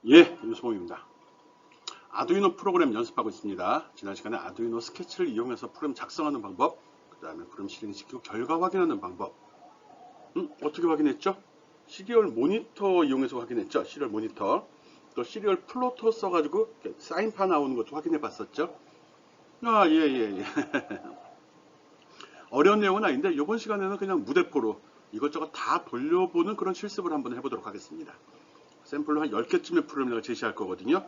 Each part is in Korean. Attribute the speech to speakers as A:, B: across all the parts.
A: 예, 유수봉입니다. 아두이노 프로그램 연습하고 있습니다. 지난 시간에 아두이노 스케치를 이용해서 프로그램 작성하는 방법, 그 다음에 프로그램 실행시키고 결과 확인하는 방법. 어떻게 확인했죠? 시리얼 모니터 이용해서 확인했죠. 시리얼 모니터. 또 시리얼 플로터 써가지고 사인판 나오는 것도 확인해 봤었죠. 아, 예, 예, 예. 어려운 내용은 아닌데 이번 시간에는 그냥 무대포로 이것저것 다 돌려보는 그런 실습을 한번 해보도록 하겠습니다. 샘플로 한 10개쯤의 프로그램을 제시할 거거든요.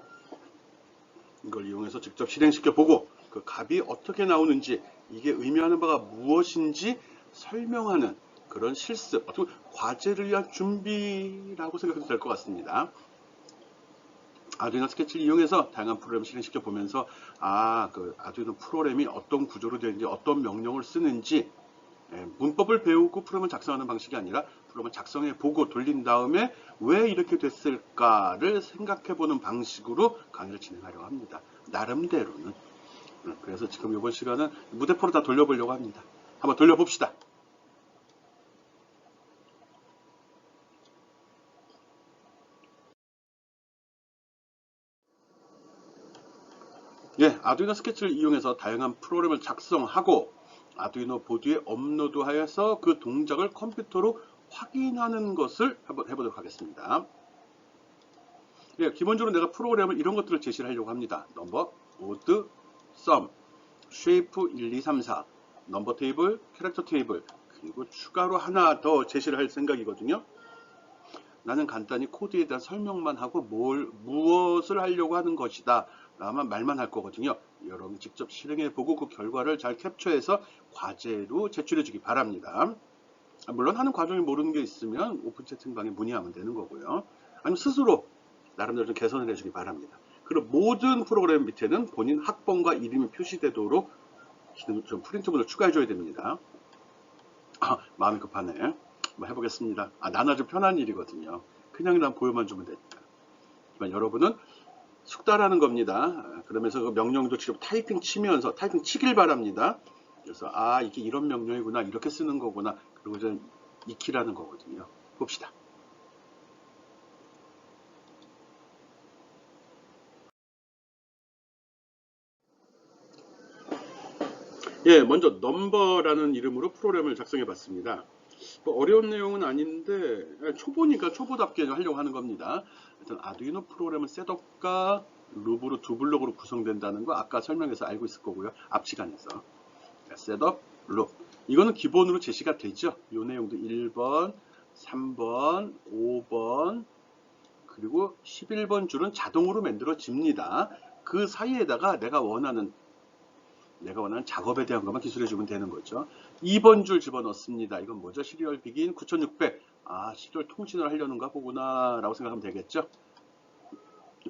A: 이걸 이용해서 직접 실행시켜 보고 그 값이 어떻게 나오는지, 이게 의미하는 바가 무엇인지 설명하는 그런 실습, 어떻게 과제를 위한 준비라고 생각해도 될 것 같습니다. 아두이노 스케치를 이용해서 다양한 프로그램을 실행시켜 보면서 그 아두이노 프로그램이 어떤 구조로 되는지, 어떤 명령을 쓰는지, 문법을 배우고 프로그램을 작성하는 방식이 아니라 프로그램을 작성해 보고 돌린 다음에 왜 이렇게 됐을까를 생각해 보는 방식으로 강의를 진행하려고 합니다. 나름대로는. 그래서 지금 이번 시간은 무대포로 다 돌려보려고 합니다. 한번 돌려봅시다. 예, 아두이노 스케치를 이용해서 다양한 프로그램을 작성하고 아두이노 보드에 업로드하여서 그 동작을 컴퓨터로 확인하는 것을 한번 해보도록 하겠습니다. 예, 기본적으로 내가 프로그램을 이런 것들을 제시를 하려고 합니다. 넘버, 오드, 썸, 쉐이프 1, 2, 3, 4, 넘버 테이블, 캐릭터 테이블, 그리고 추가로 하나 더 제시를 할 생각이거든요. 나는 간단히 코드에 대한 설명만 하고 무엇을 하려고 하는 것이다 라만 말만 할 거거든요. 여러분 직접 실행해 보고 그 결과를 잘 캡처해서 과제로 제출해 주기 바랍니다. 물론 하는 과정이 모르는 게 있으면 오픈 채팅방에 문의하면 되는 거고요. 아니면 스스로 나름대로 좀 개선을 해주기 바랍니다. 그리고 모든 프로그램 밑에는 본인 학번과 이름이 표시되도록 좀 프린트본을 추가해 줘야 됩니다. 마음이 급하네. 한번 해보겠습니다. 나나 좀 편한 일이거든요. 그냥 난 보여만 주면 되니까. 하지만 여러분은 숙달하는 겁니다. 그러면서 그 명령도 직접 타이핑 치면서 타이핑 치길 바랍니다. 그래서 이게 이런 명령이구나, 이렇게 쓰는 거구나, 그리고 이제 익히라는 거거든요. 봅시다. 예, 먼저 넘버라는 이름으로 프로그램을 작성해 봤습니다. 뭐 어려운 내용은 아닌데 초보니까 초보답게 하려고 하는 겁니다. 일단 아두이노 프로그램은 셋업과 룹으로 두 블록으로 구성된다는 거 아까 설명해서 알고 있을 거고요. 앞 시간에서. 셋업, 룹. 이거는 기본으로 제시가 되죠. 이 내용도 1번, 3번, 5번, 그리고 11번 줄은 자동으로 만들어집니다. 그 사이에다가 내가 원하는 작업에 대한 것만 기술해 주면 되는 거죠. 2번 줄 집어넣습니다. 이건 뭐죠? 시리얼 비긴 9600. 시리얼 통신을 하려는가 보구나 라고 생각하면 되겠죠.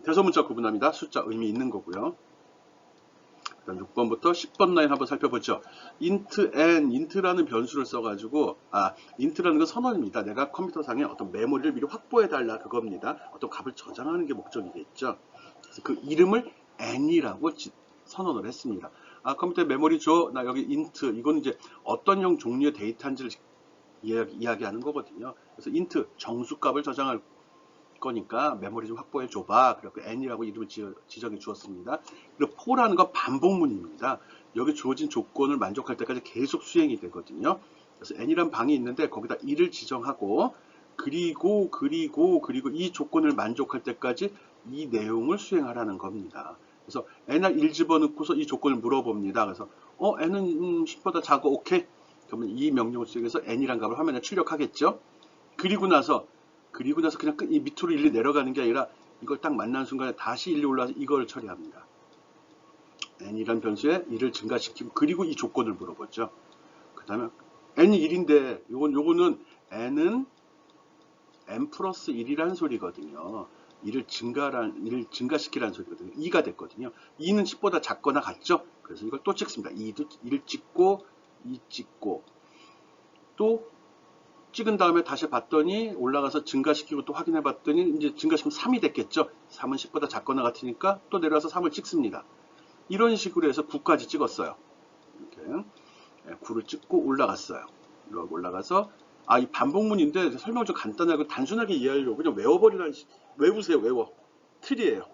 A: 대소문자 구분합니다. 숫자 의미 있는 거고요. 그다음 6번부터 10번 라인 한번 살펴보죠. int n, int라는 변수를 써가지고 int라는 건 선언입니다. 내가 컴퓨터상에 어떤 메모리를 미리 확보해달라 그겁니다. 어떤 값을 저장하는 게 목적이겠죠. 그래서 그 이름을 n이라고 선언을 했습니다. 컴퓨터에 메모리 줘. 나 여기 int. 이건 이제 어떤 형 종류의 데이터인지를 이야기하는 거거든요. 그래서 int 정수값을 저장할 거니까 메모리 좀 확보해 줘봐. 그래서 n이라고 이름을 지정해 주었습니다. 그리고 for라는 건 반복문입니다. 여기 주어진 조건을 만족할 때까지 계속 수행이 되거든요. 그래서 n이란 방이 있는데 거기다 1을 지정하고 그리고 이 조건을 만족할 때까지 이 내용을 수행하라는 겁니다. 그래서 n을 1 집어넣고서 이 조건을 물어봅니다. 그래서 n은 10보다 작아. 오케이. 그러면 이 명령을 수행해서 n이란 값을 화면에 출력하겠죠. 그리고 나서 그냥 이 밑으로 일리 내려가는 게 아니라 이걸 딱 만난 순간에 다시 일리 올라와서 이걸 처리합니다. n이란 변수에 1을 증가시키고 그리고 이 조건을 물어보죠. 그 다음에 n이 1인데 요거는 n은 n 플러스 1이라는 소리거든요. 1을 증가시키라는 소리거든요. 2가 됐거든요. 2는 10보다 작거나 같죠? 그래서 이걸 또 찍습니다. 1 찍고 2 찍고 또 찍은 다음에 다시 봤더니 올라가서 증가시키고 또 확인해 봤더니 이제 증가시키면 3이 됐겠죠. 3은 10보다 작거나 같으니까 또 내려와서 3을 찍습니다. 이런 식으로 해서 9까지 찍었어요. 이렇게 9를 찍고 올라갔어요. 이러고 올라가서 이 반복문인데 설명을 좀 간단하고 단순하게 이해하려고 그냥 외워버리라는 외우세요. 외워. 틀이에요.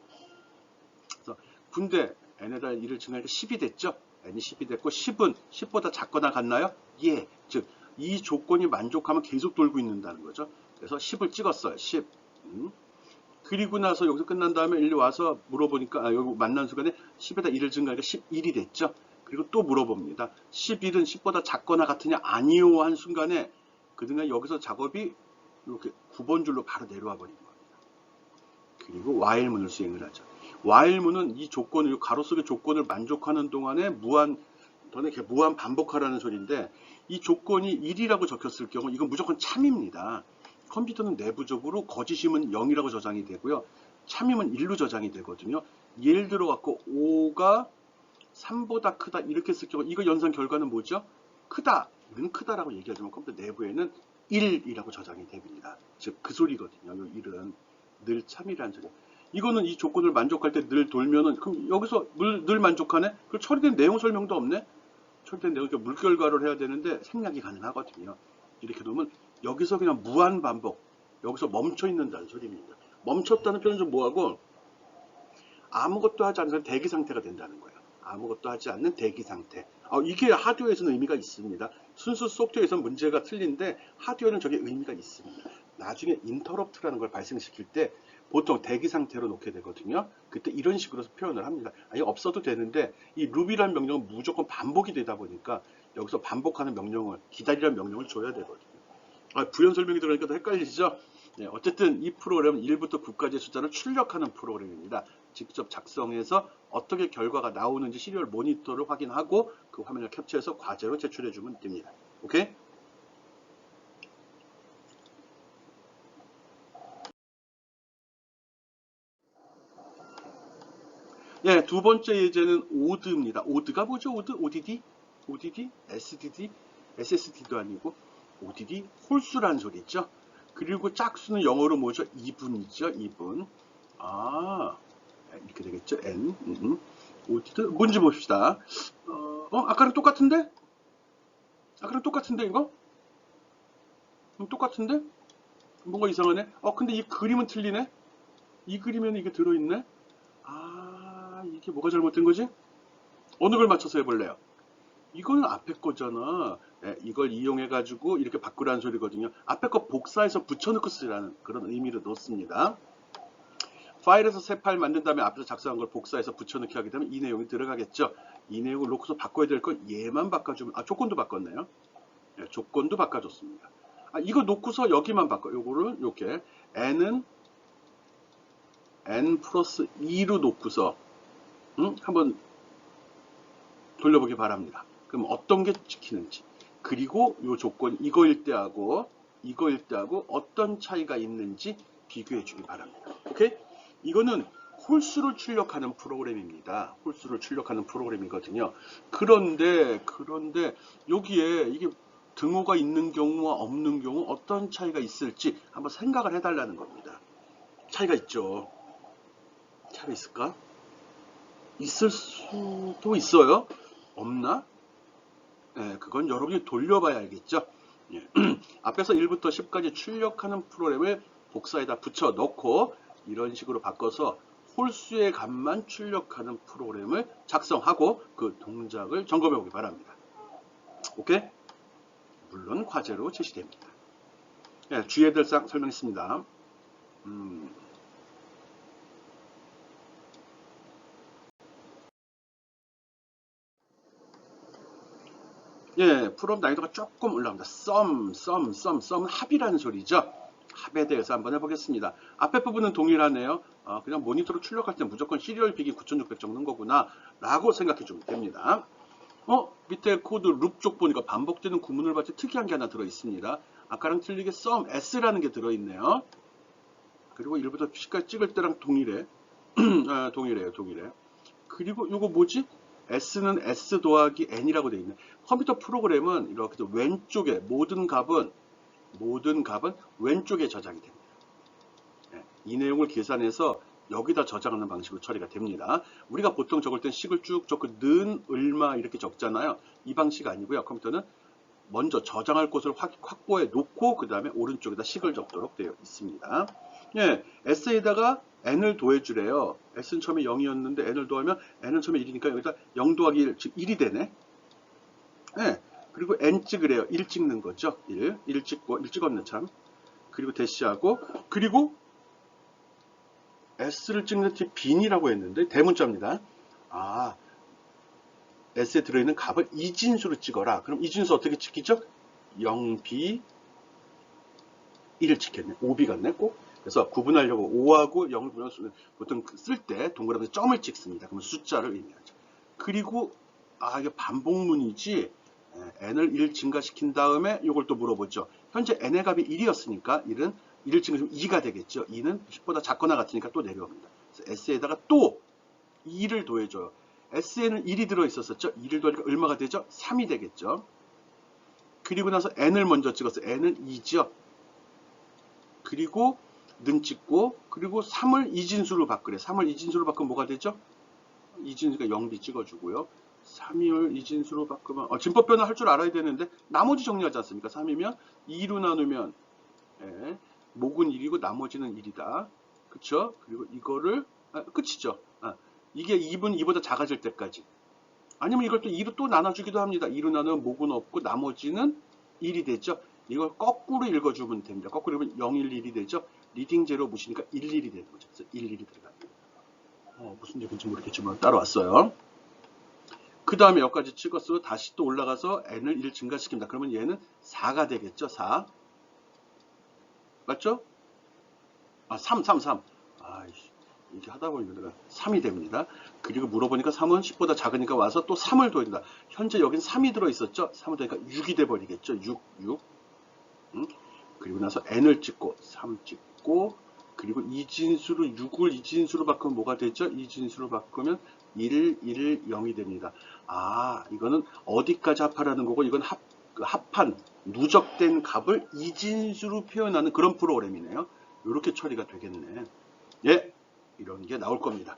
A: 그래서 군대 n에다 1을 증가하니까 10이 됐죠. n이 10이 됐고 10은 10보다 작거나 같나요? 예. 즉 이 조건이 만족하면 계속 돌고 있는다는 거죠. 그래서 10을 찍었어요. 10. 그리고 나서 여기서 끝난 다음에 일로 와서 물어보니까 여기 만난 순간에 10에다 1을 증가하니까 11이 됐죠. 그리고 또 물어봅니다. 11은 10보다 작거나 같으냐? 아니요 한 순간에 그동안 여기서 작업이 이렇게 9번 줄로 바로 내려와 버린 겁니다. 그리고 while문을 수행을 하죠. while문은 이 조건을, 이 가로 속의 조건을 만족하는 동안에 무한 반복하라는 소리인데, 이 조건이 1이라고 적혔을 경우 이건 무조건 참입니다. 컴퓨터는 내부적으로 거짓이면 0이라고 저장이 되고요. 참이면 1로 저장이 되거든요. 예를 들어 갖고 5가 3보다 크다 이렇게 했을 경우 이거 연산 결과는 뭐죠? 크다. 우리는 크다라고 얘기하지만 컴퓨터 내부에는 1이라고 저장이 됩니다. 즉 그 소리거든요. 이 1은 늘 참이라는 소리. 이거는 이 조건을 만족할 때 늘 돌면은 그럼 여기서 늘 만족하네? 그 처리된 내용 설명도 없네? 처리된 내용, 물결과를 해야 되는데 생략이 가능하거든요. 이렇게 놓으면 여기서 그냥 무한 반복, 여기서 멈춰 있는다는 소리입니다. 멈췄다는 표현은 좀 뭐하고 아무것도 하지 않는 대기 상태가 된다는 거예요. 아무것도 하지 않는 대기 상태. 이게 하드웨어에서는 의미가 있습니다. 순수 소프트웨어에서는 문제가 틀린데 하드웨어는 저게 의미가 있습니다. 나중에 인터럽트라는 걸 발생시킬 때 보통 대기 상태로 놓게 되거든요. 그때 이런 식으로 표현을 합니다. 아니 없어도 되는데 이 루비라는 명령은 무조건 반복이 되다 보니까 여기서 반복하는 명령을, 기다리라는 명령을 줘야 되거든요. 부연 설명이 들어가니까 더 헷갈리시죠? 네, 어쨌든 이 프로그램은 1부터 9까지의 숫자를 출력하는 프로그램입니다. 직접 작성해서 어떻게 결과가 나오는지 시리얼 모니터를 확인하고 그 화면을 캡처해서 과제로 제출해 주면 됩니다. 오케이? 네, 두 번째 예제는 오드입니다. 오드가 뭐죠? 오드? ODD? ODD? SDD? SSD도 아니고 ODD? 홀수란 소리 있죠? 그리고 짝수는 영어로 뭐죠? 2분이죠? 2분. 이렇게 되겠죠? N. ODD? 뭔지 봅시다. 아까랑 똑같은데? 아까랑 똑같은데, 이거? 똑같은데? 뭔가 이상하네? 근데 이 그림은 틀리네? 이 그림에는 이게 들어있네? 이게 뭐가 잘못된 거지? 어느 걸 맞춰서 해볼래요? 이거는 앞에 거잖아. 네, 이걸 이용해가지고 이렇게 바꾸라는 소리거든요. 앞에 거 복사해서 붙여넣고 쓰라는 그런 의미를 넣습니다. 파일에서 새 파일 만든 다음에 앞에서 작성한 걸 복사해서 붙여넣기 하게 되면 이 내용이 들어가겠죠. 이 내용을 놓고서 바꿔야 될 건 얘만 바꿔주면, 조건도 바꿨네요. 네, 조건도 바꿔줬습니다. 이거 놓고서 여기만 바꿔. 요거를 이렇게 n은 n 플러스 2로 놓고서 한번 돌려보기 바랍니다. 그럼 어떤 게 지키는지, 그리고 이 조건 이거일 때하고 어떤 차이가 있는지 비교해 주기 바랍니다. 오케이? 이거는 홀수를 출력하는 프로그램입니다. 홀수를 출력하는 프로그램이거든요. 그런데 여기에 이게 등호가 있는 경우와 없는 경우 어떤 차이가 있을지 한번 생각을 해달라는 겁니다. 차이가 있죠. 차이가 있을까? 있을 수도 있어요. 없나? 네, 그건 여러분이 돌려봐야 알겠죠. 예. 앞에서 1부터 10까지 출력하는 프로그램을 복사에다 붙여 넣고 이런 식으로 바꿔서 홀수의 값만 출력하는 프로그램을 작성하고 그 동작을 점검해 보기 바랍니다. 오케이? 물론 과제로 제시됩니다. 예, 주의해야 될 사항 설명했습니다. 예, 프롬 난이도가 조금 올라갑니다. 썸은 합이라는 소리죠. 합에 대해서 한번 해보겠습니다. 앞에 부분은 동일하네요. 그냥 모니터로 출력할 때 무조건 시리얼 비기 9600 적는 거구나 라고 생각해 주면 됩니다. 밑에 코드 룹 쪽 보니까 반복되는 구문을 봤을 때 특이한 게 하나 들어있습니다. 아까랑 틀리게 썸 S라는 게 들어있네요. 그리고 1부터 10까지 찍을 때랑 동일해. 동일해요. 그리고 이거 뭐지? S는 S 더하기 N이라고 되어 있네. 컴퓨터 프로그램은 이렇게 왼쪽에 모든 값은 왼쪽에 저장이 됩니다. 이 내용을 계산해서 여기다 저장하는 방식으로 처리가 됩니다. 우리가 보통 적을 땐 식을 쭉 적고 는, 얼마 이렇게 적잖아요. 이 방식 아니고요. 컴퓨터는 먼저 저장할 곳을 확보해 놓고 그 다음에 오른쪽에다 식을 적도록 되어 있습니다. 예, s에다가 n을 더해주래요. s는 처음에 0이었는데 n을 더하면 n은 처음에 1이니까 여기다 0 더하기 1, 즉 1이 되네. 예, 그리고 n 찍으래요. 1 찍는 거죠. 1 찍고, 1 찍었네 참. 그리고 대시하고, 그리고 s를 찍는 티 빈이라고 했는데 대문자입니다. 아, s에 들어있는 값을 이진수로 찍어라. 그럼 이진수 어떻게 찍히죠? 0b 1을 찍겠네. 5b 같네 꼭. 그래서 구분하려고 5하고 0을 구분하면 보통 쓸 때 동그라미에 점을 찍습니다. 그러면 숫자를 의미하죠. 그리고 이게 반복문이지. n을 1 증가시킨 다음에 이걸 또 물어보죠. 현재 n의 값이 1이었으니까 1은 1을 증가시키면 2가 되겠죠. 2는 10보다 작거나 같으니까 또 내려옵니다. 그래서 s에다가 또 2를 더해줘요. s에는 1이 들어있었었죠. 2를 더하니까 얼마가 되죠? 3이 되겠죠. 그리고 나서 n을 먼저 찍었어요. n은 2죠. 그리고 는 찍고, 그리고 3을 이진수로 바꾸래. 3을 이진수로 바꾸면 뭐가 되죠? 이진수가 0b 찍어주고요. 3을 이진수로 바꾸면 진법 변화 할 줄 알아야 되는데 나머지 정리하지 않습니까? 3이면 2로 나누면 목은 1이고 나머지는 1이다. 그쵸? 그리고 이거를 끝이죠. 이게 2분 2보다 작아질 때까지. 아니면 이걸 또 2로 또 나눠주기도 합니다. 2로 나누면 목은 없고 나머지는 1이 되죠. 이걸 거꾸로 읽어주면 됩니다. 거꾸로 읽으면 0, 1, 1이 되죠. 리딩 제로 무시니까 1, 1이 되는 거죠. 그래서 1, 1이 들어갑니다. 무슨 얘기인지 모르겠지만 따라왔어요. 그 다음에 여기까지 찍었어. 다시 또 올라가서 n을 1 증가시킵니다. 그러면 얘는 4가 되겠죠. 4. 맞죠? 3. 이렇게 하다 보니까 3이 됩니다. 그리고 물어보니까 3은 10보다 작으니까 와서 또 3을 더해준다. 현재 여긴 3이 들어있었죠? 3을 더하니까 6이 돼버리겠죠? 6. 그리고 나서 n을 찍고 3 찍고, 그리고 이진수로 6을 이진수로 바꾸면 뭐가 되죠? 이진수로 바꾸면 1, 1, 0이 됩니다. 이거는 어디까지 합하라는 거고, 이건 합한 누적된 값을 이진수로 표현하는 그런 프로그램이네요. 이렇게 처리가 되겠네. 예, 이런 게 나올 겁니다.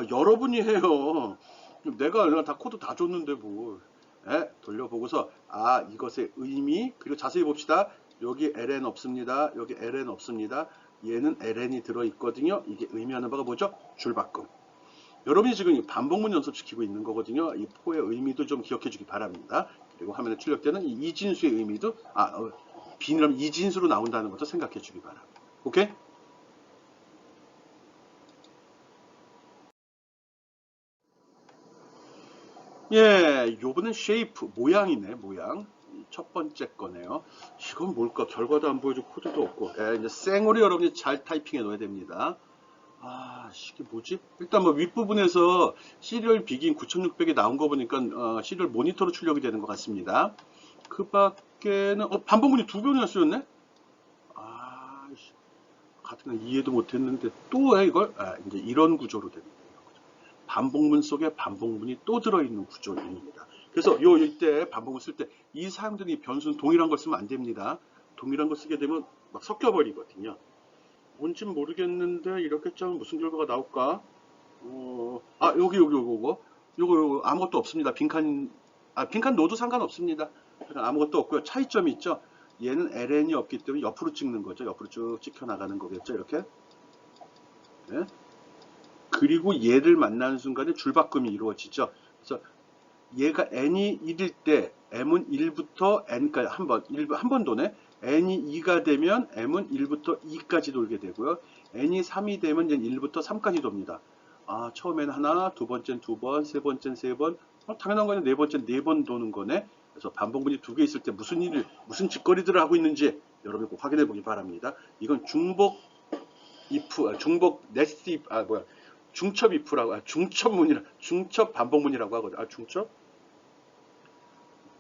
A: 여러분이 해요. 내가 다 코드 다 줬는데 뭐. 돌려보고서 이것의 의미, 그리고 자세히 봅시다. 여기 ln 없습니다. 여기 ln 없습니다. 얘는 ln이 들어있거든요. 이게 의미하는 바가 뭐죠? 줄바꿈. 여러분이 지금 반복문 연습시키고 있는 거거든요. 이 포의 의미도 좀 기억해 주기 바랍니다. 그리고 화면에 출력되는 이 이진수의 의미도 빈이라면 이진수로 나온다는 것도 생각해 주기 바랍니다. 오케이? 예, 요번엔 쉐이프, 모양이네, 모양. 첫 번째 거네요. 이건 뭘까? 결과도 안 보여주고 코드도 없고. 이제 생으로 여러분이 잘 타이핑해 놓아야 됩니다. 이게 뭐지? 일단 뭐 윗부분에서 시리얼 비긴 9600이 나온 거 보니까 시리얼 모니터로 출력이 되는 것 같습니다. 그 밖에는 반복문이 2번이나 쓰였네? 같은 거 이해도 못했는데 또 해 이걸? 이제 이런 구조로 됩니다. 반복문 속에 반복문이 또 들어있는 구조입니다. 그래서 이때 반복문 쓸 때 이 사용되는 변수는 동일한 걸 쓰면 안 됩니다. 동일한 걸 쓰게 되면 막 섞여버리거든요. 뭔지 모르겠는데 이렇게 짜면 무슨 결과가 나올까? 요거 아무것도 없습니다. 빈칸 넣어도 상관없습니다. 아무것도 없고요. 차이점이 있죠. 얘는 ln이 없기 때문에 옆으로 찍는 거죠. 옆으로 쭉 찍혀 나가는 거겠죠. 이렇게. 네? 그리고 얘를 만나는 순간에 줄바꿈이 이루어지죠. 그래서 얘가 n이 1일 때 m은 1부터 n까지 한 번 도네. n이 2가 되면 m은 1부터 2까지 돌게 되고요. n이 3이 되면 이제 1부터 3까지 돕니다. 처음에는 하나, 두 번째는 두 번, 세 번째는 세 번, 당연한 거는 네 번째는 네 번 도는 거네. 그래서 반복문이 두 개 있을 때 무슨 짓거리들을 하고 있는지 여러분이 꼭 확인해 보기 바랍니다. 이건 중복 if, 중복 네스트 if, 중첩 if라고, 중첩 반복문이라고 하거든. 중첩?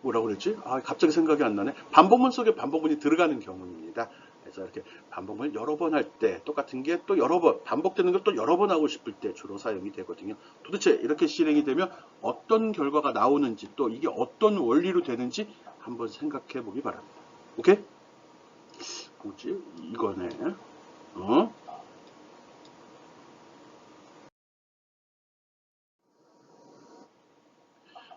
A: 뭐라고 그랬지? 갑자기 생각이 안 나네. 반복문 속에 반복문이 들어가는 경우입니다. 그래서 이렇게 반복문을 여러 번 할 때 똑같은 게 또 여러 번, 반복되는 걸 또 여러 번 하고 싶을 때 주로 사용이 되거든요. 도대체 이렇게 실행이 되면 어떤 결과가 나오는지, 또 이게 어떤 원리로 되는지 한번 생각해 보기 바랍니다. 오케이? 뭐지? 이거네.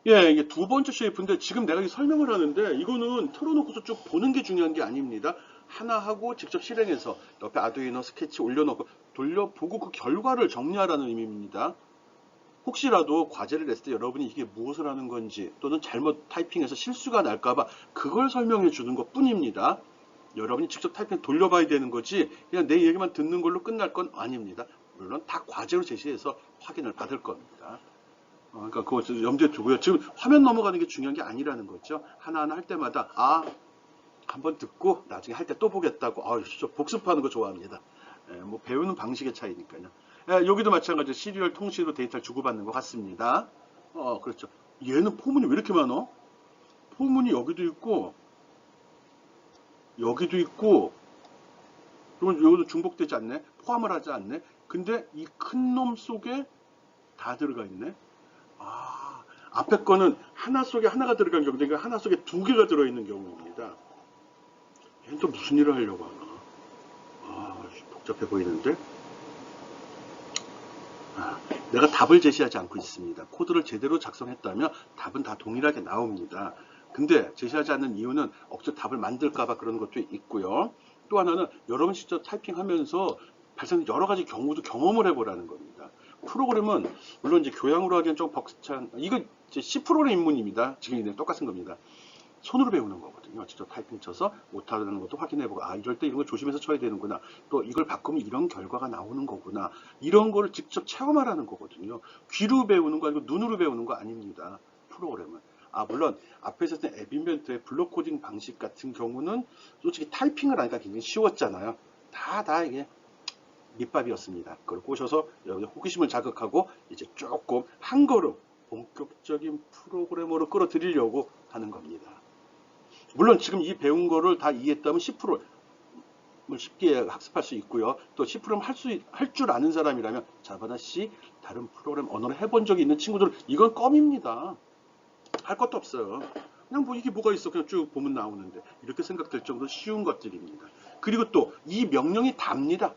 A: 예, 이게 두 번째 쉐이프인데 지금 내가 이 설명을 하는데 이거는 틀어놓고서 쭉 보는 게 중요한 게 아닙니다. 하나 하고 직접 실행해서 옆에 아두이노 스케치 올려놓고 돌려보고 그 결과를 정리하라는 의미입니다. 혹시라도 과제를 냈을 때 여러분이 이게 무엇을 하는 건지 또는 잘못 타이핑해서 실수가 날까봐 그걸 설명해 주는 것 뿐입니다. 여러분이 직접 타이핑 돌려봐야 되는 거지 그냥 내 얘기만 듣는 걸로 끝날 건 아닙니다. 물론 다 과제로 제시해서 확인을 받을 겁니다. 그러니까 그거 염두에 두고요. 지금 화면 넘어가는 게 중요한 게 아니라는 거죠. 하나하나 할 때마다 한번 듣고 나중에 할 때 또 보겠다고. 진짜 복습하는 거 좋아합니다. 뭐 배우는 방식의 차이니까요. 여기도 마찬가지로 시리얼 통신으로 데이터를 주고받는 것 같습니다. 그렇죠. 얘는 포문이 왜 이렇게 많어? 포문이 여기도 있고 여기도 있고 그러면 여기도 중복되지 않네? 포함을 하지 않네? 근데 이 큰 놈 속에 다 들어가 있네? 앞에 거는 하나 속에 하나가 들어간 경우인데 그러니까 하나 속에 두 개가 들어있는 경우입니다. 얘는 또 무슨 일을 하려고 하나? 복잡해 보이는데? 내가 답을 제시하지 않고 있습니다. 코드를 제대로 작성했다면 답은 다 동일하게 나옵니다. 근데 제시하지 않는 이유는 억지로 답을 만들까봐 그런 것도 있고요. 또 하나는 여러분 직접 타이핑하면서 발생된 여러 가지 경우도 경험을 해보라는 겁니다. 프로그램은 물론 이제 교양으로 하기엔 좀 벅찬 이거 이제 C 프로그램 입문입니다. 지금 똑같은 겁니다. 손으로 배우는 거거든요. 직접 타이핑 쳐서 못하는 것도 확인해보고 이럴 때 이런 거 조심해서 쳐야 되는구나. 또 이걸 바꾸면 이런 결과가 나오는 거구나. 이런 거를 직접 체험하라는 거거든요. 귀로 배우는 거 아니고 눈으로 배우는 거 아닙니다. 프로그램은. 물론 앞에서 했던 앱 인벤트의 블록 코딩 방식 같은 경우는 솔직히 타이핑을 하니까 굉장히 쉬웠잖아요. 다 이게 밑밥이었습니다. 그걸 꼬셔서 여기 호기심을 자극하고 이제 조금 한 걸음 본격적인 프로그래머로 끌어들이려고 하는 겁니다. 물론 지금 이 배운 거를 다 이해했다면 10%를 쉽게 학습할 수 있고요. 또 10%는 할 줄 아는 사람이라면 자바나 C 다른 프로그램 언어를 해본 적이 있는 친구들은 이건 껌입니다. 할 것도 없어요. 그냥 뭐 이게 뭐가 있어 그냥 쭉 보면 나오는데 이렇게 생각될 정도로 쉬운 것들입니다. 그리고 또 이 명령이 답니다.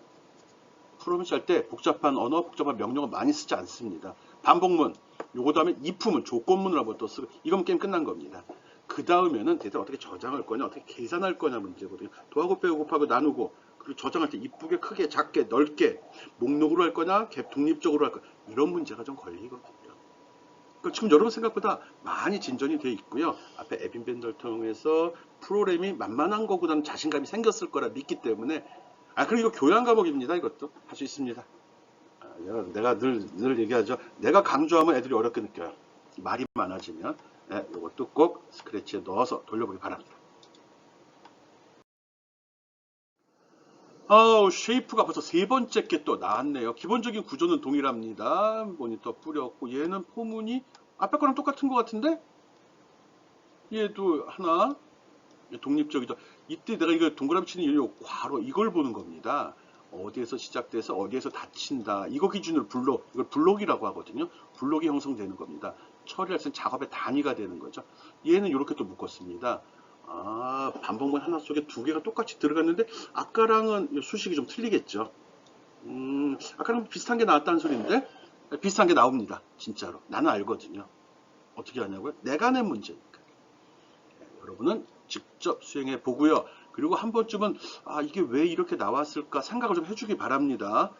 A: 프로그램 할 때 복잡한 언어, 복잡한 명령을 많이 쓰지 않습니다. 반복문, 요거 다음에 if문, 조건문을 한번 또 쓰고 이건 게임 끝난 겁니다. 그 다음에는 데이터를 어떻게 저장할 거냐, 어떻게 계산할 거냐 문제거든요. 더하고 빼고 곱하고 나누고 그리고 저장할 때 이쁘게, 크게, 작게, 넓게 목록으로 할 거냐, 갭 독립적으로 할 거냐 이런 문제가 좀 걸리거든요. 그러니까 지금 여러분 생각보다 많이 진전이 돼 있고요. 앞에 앱 인벤터를 통해서 프로그램이 만만한 거보다는 자신감이 생겼을 거라 믿기 때문에 그리고 이거 교양 과목입니다. 이것도 할 수 있습니다. 내가 늘 얘기하죠. 내가 강조하면 애들이 어렵게 느껴요. 말이 많아지면 이것도 꼭 스크래치에 넣어서 돌려보기 바랍니다. 쉐이프가 벌써 세 번째 게 또 나왔네요. 기본적인 구조는 동일합니다. 모니터 뿌렸고 얘는 포문이 앞에 거랑 똑같은 것 같은데 얘도 하나 독립적이죠. 이때 내가 이거 동그라미 치는 이유 괄호 이걸 보는 겁니다. 어디에서 시작돼서 어디에서 닫힌다. 이거 기준으로 이걸 블록이라고 하거든요. 블록이 형성되는 겁니다. 처리할 때 작업의 단위가 되는 거죠. 얘는 이렇게 또 묶었습니다. 반복문 하나 속에 두 개가 똑같이 들어갔는데 아까랑은 수식이 좀 틀리겠죠. 아까랑 비슷한 게 나왔다는 소리인데 비슷한 게 나옵니다. 진짜로. 나는 알거든요. 어떻게 하냐고요? 내가 낸 문제니까. 여러분은 직접 수행해 보고요. 그리고 한 번쯤은 이게 왜 이렇게 나왔을까 생각을 좀 해주기 바랍니다.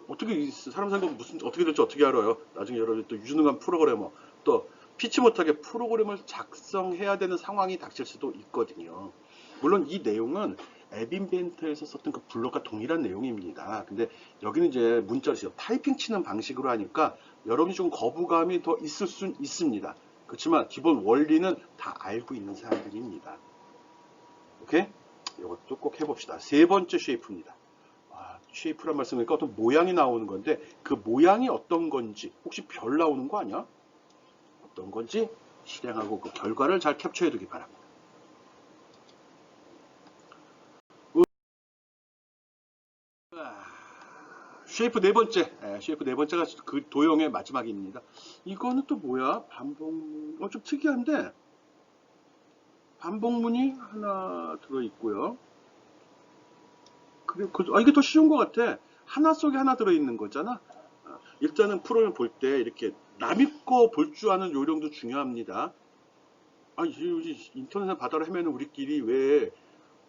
A: 어떻게 사람 생각 어떻게 될지 어떻게 알아요? 나중에 여러분 또 유능한 프로그래머 또 피치 못하게 프로그램을 작성해야 되는 상황이 닥칠 수도 있거든요. 물론 이 내용은 앱 인벤터에서 썼던 그 블록과 동일한 내용입니다. 근데 여기는 이제 문자를 써요. 타이핑 치는 방식으로 하니까 여러분이 좀 거부감이 더 있을 수 있습니다. 그렇지만 기본 원리는 다 알고 있는 사람들입니다. 오케이? 이것도 꼭 해봅시다. 세 번째 쉐이프입니다. 쉐이프란 말씀이니까 어떤 모양이 나오는 건데 그 모양이 어떤 건지 혹시 별 나오는 거 아니야? 어떤 건지 실행하고 그 결과를 잘 캡처해 두기 바랍니다. 쉐이프 네 번째. 쉐이프 네 번째가 그 도형의 마지막입니다. 이거는 또 뭐야? 반복문. 좀 특이한데 반복문이 하나 들어있고요. 그리고 이게 더 쉬운 것 같아. 하나 속에 하나 들어있는 거잖아. 일단은 프로그램을 볼 때 이렇게 남의 거 볼 줄 아는 요령도 중요합니다. 아, 인터넷에 바다로 헤매는 우리끼리 왜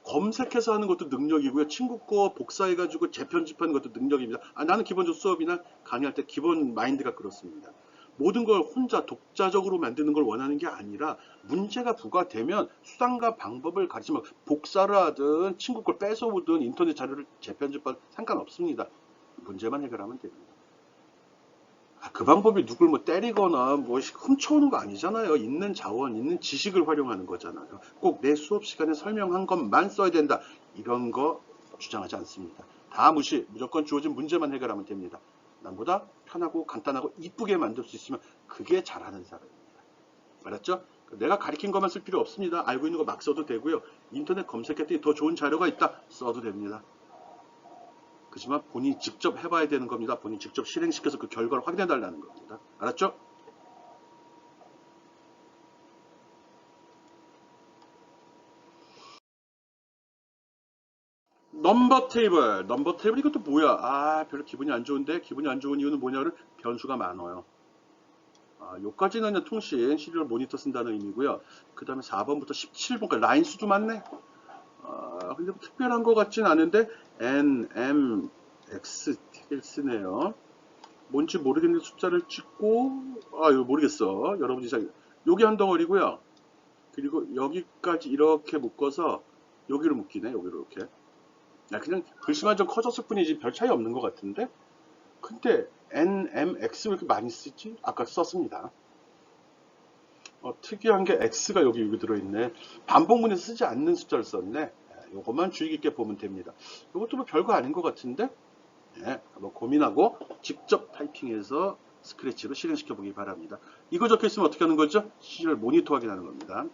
A: 검색해서 하는 것도 능력이고요. 친구 거 복사해가지고 재편집하는 것도 능력입니다. 아, 나는 기본적으로 수업이나 강의할 때 기본 마인드가 그렇습니다. 모든 걸 혼자 독자적으로 만드는 걸 원하는 게 아니라 문제가 부과되면 수단과 방법을 가르치면 복사를 하든 친구 걸 뺏어오든 인터넷 자료를 재편집하든 상관없습니다. 문제만 해결하면 됩니다. 그 방법이 누굴 뭐 때리거나 뭐 훔쳐오는 거 아니잖아요. 있는 자원, 있는 지식을 활용하는 거잖아요. 꼭 내 수업 시간에 설명한 것만 써야 된다. 이런 거 주장하지 않습니다. 다 무시, 무조건 주어진 문제만 해결하면 됩니다. 남보다 편하고 간단하고 이쁘게 만들 수 있으면 그게 잘하는 사람입니다. 알았죠? 내가 가리킨 것만 쓸 필요 없습니다. 알고 있는 거 막 써도 되고요. 인터넷 검색했더니 더 좋은 자료가 있다. 써도 됩니다. 그렇지만 본인이 직접 해봐야 되는 겁니다. 본인이 직접 실행시켜서 그 결과를 확인해 달라는 겁니다. 알았죠? 넘버 테이블. 넘버 테이블 이것도 뭐야? 아, 별로 기분이 안 좋은데 기분이 안 좋은 이유는 뭐냐면 변수가 많아요. 아, 요까지는 그냥 통신 시리얼 모니터 쓴다는 의미고요. 그 다음에 4번부터 17번까지 라인 수도 많네. 아, 근데 뭐 특별한 것 같진 않은데 N, M, X 쓰네요. 뭔지 모르겠는데 숫자를 찍고 아 이거 모르겠어. 여러분이 잘 여기 한 덩어리고요. 그리고 여기까지 이렇게 묶어서 여기로 묶이네. 여기로 이렇게. 야, 그냥 글씨만 좀 커졌을 뿐이지 별 차이 없는 것 같은데. 근데 N, M, X 왜 이렇게 많이 쓰지? 아까 썼습니다. 특이한 게 X가 여기 들어있네. 반복문에 쓰지 않는 숫자를 썼네. 요것만 주의 깊게 보면 됩니다. 이것도 뭐 별거 아닌 것 같은데. 한번 고민하고 직접 타이핑해서 스크래치로 실행시켜 보기 바랍니다. 이거 적혀 있으면 어떻게 하는 거죠? 시를 모니터 확인하는 겁니다.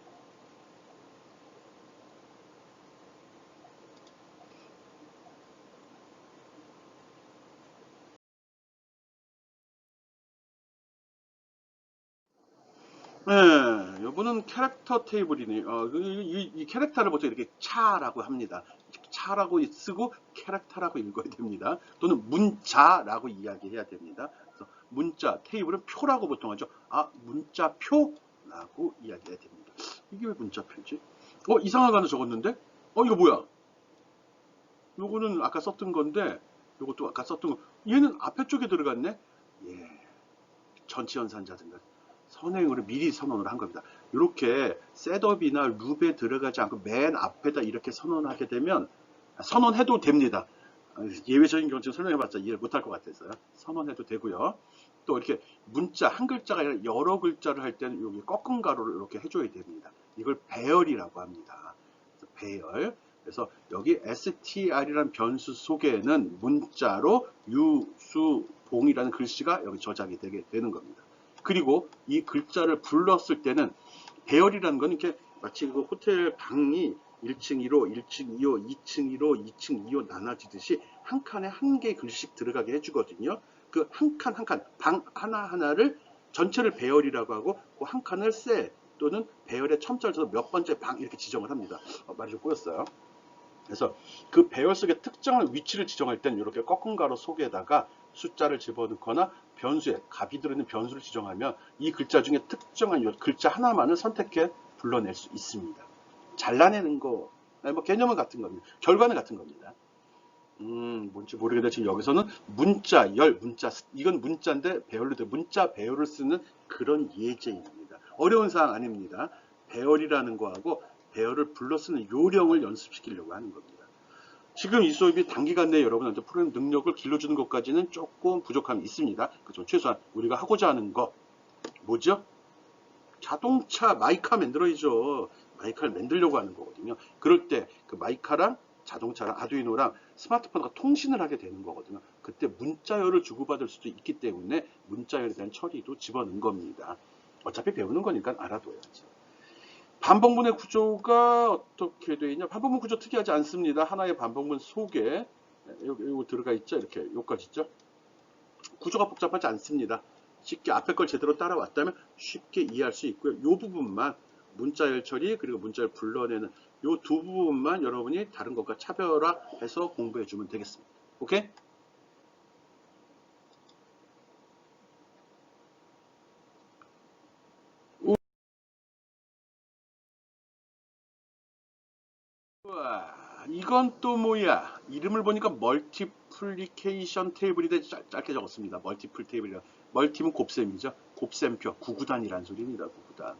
A: 요거는 캐릭터 테이블이네요. 이 캐릭터를 보통 이렇게 차라고 합니다. 차라고 쓰고 캐릭터라고 읽어야 됩니다. 또는 문자라고 이야기해야 됩니다. 그래서 문자, 테이블은 표라고 보통 하죠. 아, 문자표라고 이야기해야 됩니다. 이게 왜 문자표지? 이상한 거 하나 적었는데? 이거 뭐야? 요거는 아까 썼던 건데, 요것도 아까 썼던 거. 얘는 앞에 쪽에 들어갔네? 예. 전치현산자든가 선행으로 미리 선언을 한 겁니다. 이렇게 셋업이나 룹에 들어가지 않고 맨 앞에다 이렇게 선언하게 되면 선언해도 됩니다. 예외적인 경우 지금 설명해봤자 이해를 못할 것 같아서요. 선언해도 되고요. 또 이렇게 문자 한 글자가 아니라 여러 글자를 할 때는 여기 꺾은 가로를 이렇게 해줘야 됩니다. 이걸 배열이라고 합니다. 배열. 그래서 여기 str이라는 변수 속에는 문자로 유수봉이라는 글씨가 여기 저장이 되게 되는 겁니다. 그리고 이 글자를 불렀을 때는 배열이라는 건 이렇게 마치 그 호텔 방이 1층 1호, 1층 2호, 2층 1호, 2층 2호 나눠지듯이 한 칸에 한 개의 글씨씩 들어가게 해주거든요. 그 한 칸 한 칸, 방 하나하나를 전체를 배열이라고 하고 그 한 칸을 세 또는 배열의 첨자를 써서 몇 번째 방 이렇게 지정을 합니다. 말이 좀 꼬였어요. 그래서 그 배열 속의 특정한 위치를 지정할 때는 이렇게 꺾은 가로 속에다가 숫자를 집어넣거나 변수에 값이 들어있는 변수를 지정하면 이 글자 중에 특정한 글자 하나만을 선택해 불러낼 수 있습니다. 잘라내는 거, 뭐 개념은 같은 겁니다. 결과는 같은 겁니다. 뭔지 모르겠는데 지금 여기서는 문자, 문자, 이건 문자인데 배열로 돼 문자 배열을 쓰는 그런 예제입니다. 어려운 사항 아닙니다. 배열이라는 거하고 배열을 불러 쓰는 요령을 연습시키려고 하는 겁니다. 지금 이 수업이 단기간 내에 여러분한테 프로그램 능력을 길러주는 것까지는 조금 부족함이 있습니다. 그렇죠. 최소한 우리가 하고자 하는 거 뭐죠? 자동차 마이카 만들어야죠. 마이카를 만들려고 하는 거거든요. 그럴 때 그 마이카랑 자동차랑 아두이노랑 스마트폰과 통신을 하게 되는 거거든요. 그때 문자열을 주고받을 수도 있기 때문에 문자열에 대한 처리도 집어넣은 겁니다. 어차피 배우는 거니까 알아둬야죠. 반복문의 구조가 어떻게 되어 있냐? 반복문 구조 특이하지 않습니다. 하나의 반복문 속에 요거 들어가 있죠. 이렇게 요까지 있죠. 구조가 복잡하지 않습니다. 쉽게 앞에 걸 제대로 따라왔다면 쉽게 이해할 수 있고요. 요 부분만 문자열 처리 그리고 문자열 불러내는 요 두 부분만 여러분이 다른 것과 차별화해서 공부해 주면 되겠습니다. 오케이? 우와, 이건 또 뭐야? 이름을 보니까 멀티플리케이션 테이블인데 짧게 적었습니다. 멀티플 테이블이라. 멀티면 곱셈이죠. 곱셈표, 구구단이라는 소리입니다. 구구단.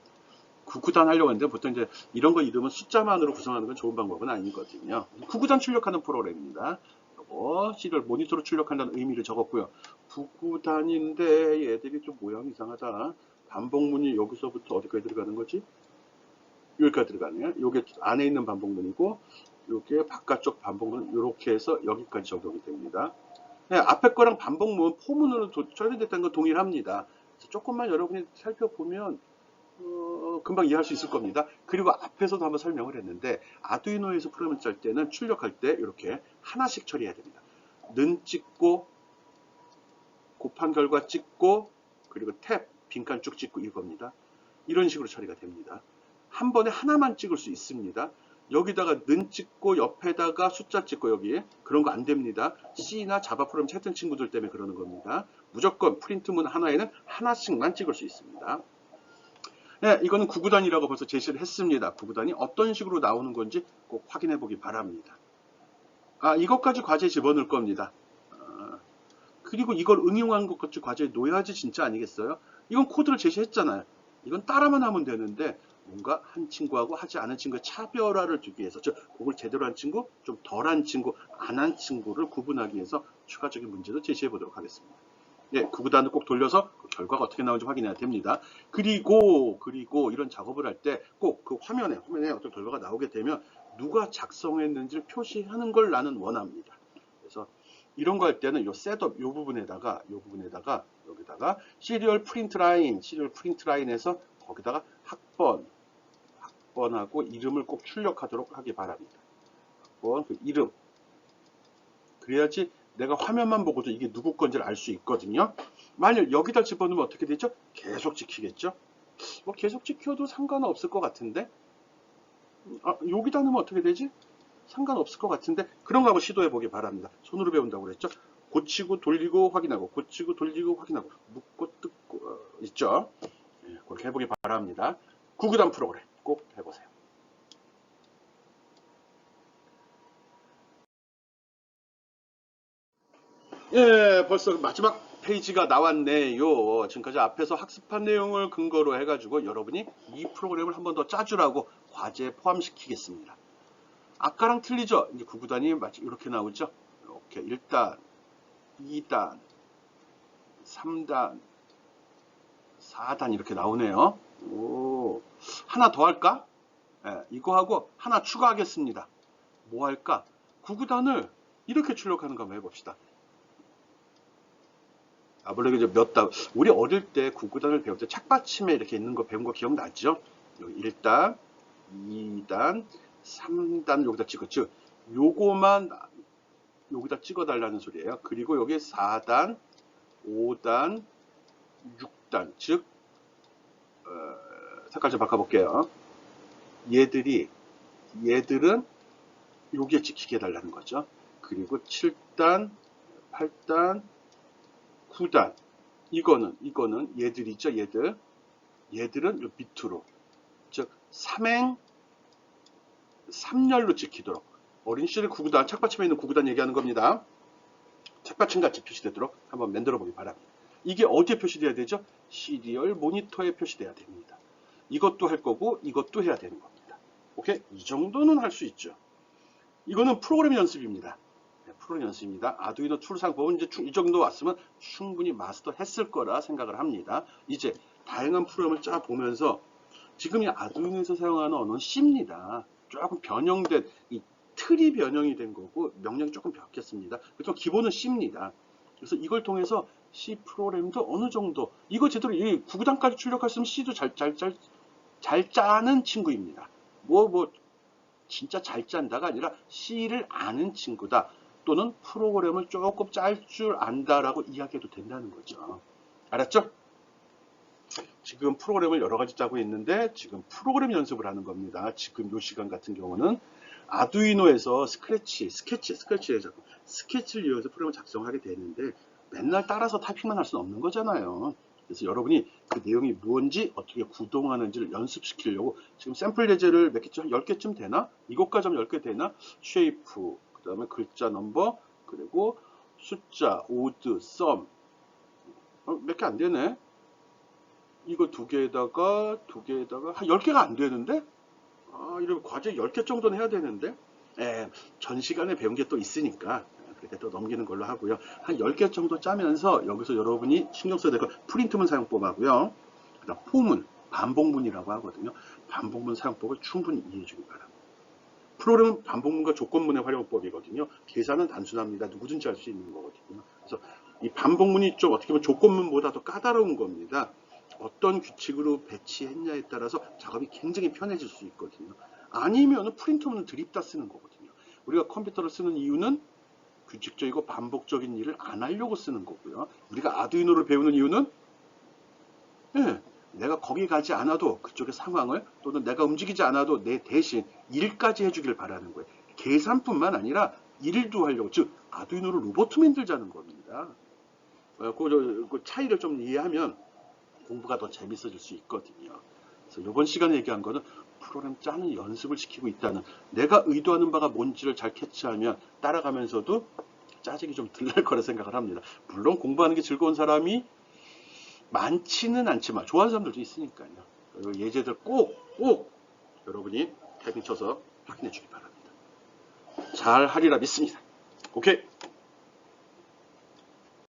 A: 구구단 하려고 했는데 보통 이제 이런 거 이름은 숫자만으로 구성하는 건 좋은 방법은 아니거든요. 구구단 출력하는 프로그램입니다. 요거 시리얼 모니터로 출력한다는 의미를 적었고요. 구구단인데 얘들이 좀 모양이 이상하다. 반복문이 여기서부터 어디까지 들어가는 거지? 여기까지 들어가네요. 요게 안에 있는 반복문이고 요게 바깥쪽 반복문 이렇게 해서 여기까지 적용이 됩니다. 네, 앞에 거랑 반복문 포문으로 처리됐다는 건 동일합니다. 조금만 여러분이 살펴보면 금방 이해할 수 있을 겁니다. 그리고 앞에서도 한번 설명을 했는데 아두이노에서 프로그램을 짤 때는 출력할 때 이렇게 하나씩 처리해야 됩니다. 는 찍고 곱한 결과 찍고 그리고 탭 빈칸 쭉 찍고 이겁니다. 이런 식으로 처리가 됩니다. 한 번에 하나만 찍을 수 있습니다. 여기다가 는 찍고 옆에다가 숫자 찍고 여기 그런 거 안 됩니다. C나 자바 프로그램 찾던 친구들 때문에 그러는 겁니다. 무조건 프린트문 하나에는 하나씩만 찍을 수 있습니다. 네, 이거는 구구단이라고 벌써 제시를 했습니다. 구구단이 어떤 식으로 나오는 건지 꼭 확인해 보기 바랍니다. 이것까지 과제에 집어넣을 겁니다. 그리고 이걸 응용한 것까지 과제에 놓아야지 진짜 아니겠어요? 이건 코드를 제시했잖아요. 이건 따라만 하면 되는데 뭔가 한 친구하고 하지 않은 친구의 차별화를 두기 위해서 즉 그걸 제대로 한 친구, 좀 덜한 친구, 안 한 친구를 구분하기 위해서 추가적인 문제도 제시해 보도록 하겠습니다. 예, 구구단을 꼭 돌려서 그 결과가 어떻게 나오는지 확인해야 됩니다. 그리고 이런 작업을 할 때 꼭 그 화면에 어떤 결과가 나오게 되면 누가 작성했는지를 표시하는 걸 나는 원합니다. 그래서 이런 거 할 때는 요 셋업 요 부분에다가 여기다가 시리얼 프린트 라인에서 거기다가 학번하고 이름을 꼭 출력하도록 하기 바랍니다. 학번 그 이름 그래야지 내가 화면만 보고도 이게 누구 건지를 알 수 있거든요. 만약 여기다 집어넣으면 어떻게 되죠? 계속 찍히겠죠? 뭐 계속 찍혀도 상관은 없을 것 같은데 여기다 넣으면 어떻게 되지? 상관없을 것 같은데 그런 거 한번 시도해 보기 바랍니다. 손으로 배운다고 그랬죠? 고치고 돌리고 확인하고 고치고 돌리고 확인하고 묶고 뜯고 있죠? 네, 그렇게 해보기 바랍니다. 구구단 프로그램 꼭 해보세요. 예, 벌써 마지막 페이지가 나왔네요. 지금까지 앞에서 학습한 내용을 근거로 해가지고 여러분이 이 프로그램을 한 번 더 짜주라고 과제에 포함시키겠습니다. 아까랑 틀리죠? 이제 구구단이 마치 이렇게 나오죠? 이렇게 1단, 2단, 3단, 4단 이렇게 나오네요. 오, 하나 더 할까? 예, 이거 하고 하나 추가하겠습니다. 뭐 할까? 구구단을 이렇게 출력하는 거 한번 해봅시다. 물론 이제 몇 단, 우리 어릴 때 구구단을 배울 때 착받침에 이렇게 있는 거 배운 거 기억나죠? 여기 1단, 2단, 3단 여기다 찍었죠. 요거만 여기다 찍어달라는 소리예요. 그리고 여기 4단, 5단, 6단, 즉 색깔 좀 바꿔볼게요. 얘들은 여기에 찍히게 해달라는 거죠. 그리고 7단, 8단, 9단 이거는 얘들이죠. 얘들은 요 밑으로 즉 3열로 찍히도록 어린 시절의 구구단 착받침에 있는 구구단 얘기하는 겁니다. 착받침같이 표시되도록 한번 만들어 보기 바랍니다. 이게 어디에 표시돼야 되죠? 시리얼 모니터에 표시돼야 됩니다. 이것도 할 거고 이것도 해야 되는 겁니다. 오케이? 이 정도는 할 수 있죠. 이거는 프로그램 연습입니다. 프로그램 연습입니다. 아두이노 툴상 보면 이제 이 정도 왔으면 충분히 마스터 했을 거라 생각을 합니다. 이제 다양한 프로그램을 짜 보면서 지금 이 아두이노에서 사용하는 언어는 C입니다. 조금 변형된 이 틀이 변형이 된 거고 명령이 조금 바뀌었습니다. 그렇지만 기본은 C입니다. 그래서 이걸 통해서 C 프로그램도 어느 정도 이거 제대로 이 9단까지 출력할 수 있으면 C도 잘 짜는 친구입니다. 진짜 잘 짠다가 아니라 C를 아는 친구다. 또는 프로그램을 조금 짤 줄 안다라고 이야기해도 된다는 거죠. 알았죠? 지금 프로그램을 여러 가지 짜고 있는데 지금 프로그램 연습을 하는 겁니다. 지금 이 시간 같은 경우는 아두이노에서 스케치를 이용해서 프로그램을 작성하게 되는데 맨날 따라서 타이핑만 할 수는 없는 거잖아요. 그래서 여러분이 그 내용이 뭔지 어떻게 구동하는지를 연습시키려고 지금 샘플 예제를 몇 개쯤, 한 10개쯤 되나? 이것까지 하면 10개 되나? 쉐이프, 그 다음에 글자 넘버, 그리고 숫자, 오드, 썸. 몇 개 안 되네? 이거 두 개에다가 한 10개가 안 되는데? 이러면 과제 10개 정도는 해야 되는데? 전 시간에 배운 게 또 있으니까 그렇게 또 넘기는 걸로 하고요. 한 10개 정도 짜면서 여기서 여러분이 신경 써야 될 거 프린트문 사용법 하고요. 그다음 포문, 반복문이라고 하거든요. 반복문 사용법을 충분히 이해해 주기 바랍니다. 프로그램은 반복문과 조건문의 활용법이거든요. 계산은 단순합니다. 누구든지 할 수 있는 거거든요. 그래서 이 반복문이 좀 어떻게 보면 조건문보다 더 까다로운 겁니다. 어떤 규칙으로 배치했냐에 따라서 작업이 굉장히 편해질 수 있거든요. 아니면 프린터문을 드립다 쓰는 거거든요. 우리가 컴퓨터를 쓰는 이유는 규칙적이고 반복적인 일을 안 하려고 쓰는 거고요. 우리가 아두이노를 배우는 이유는 내가 거기 가지 않아도 그쪽의 상황을 또는 내가 움직이지 않아도 내 대신 일까지 해주길 바라는 거예요. 계산뿐만 아니라 일도 하려고, 즉 아두이노를 로봇 만들자는 겁니다. 그 차이를 좀 이해하면 공부가 더 재밌어질 수 있거든요. 그래서 이번 시간에 얘기한 거는 프로그램 짜는 연습을 시키고 있다는, 내가 의도하는 바가 뭔지를 잘 캐치하면 따라가면서도 짜증이 좀 덜 날 거라 생각을 합니다. 물론 공부하는 게 즐거운 사람이 많지는 않지만 좋아하는 사람들도 있으니까요. 예제들 꼭 여러분이 타이핑 쳐서 확인해 주기 바랍니다. 잘 하리라 믿습니다. 오케이.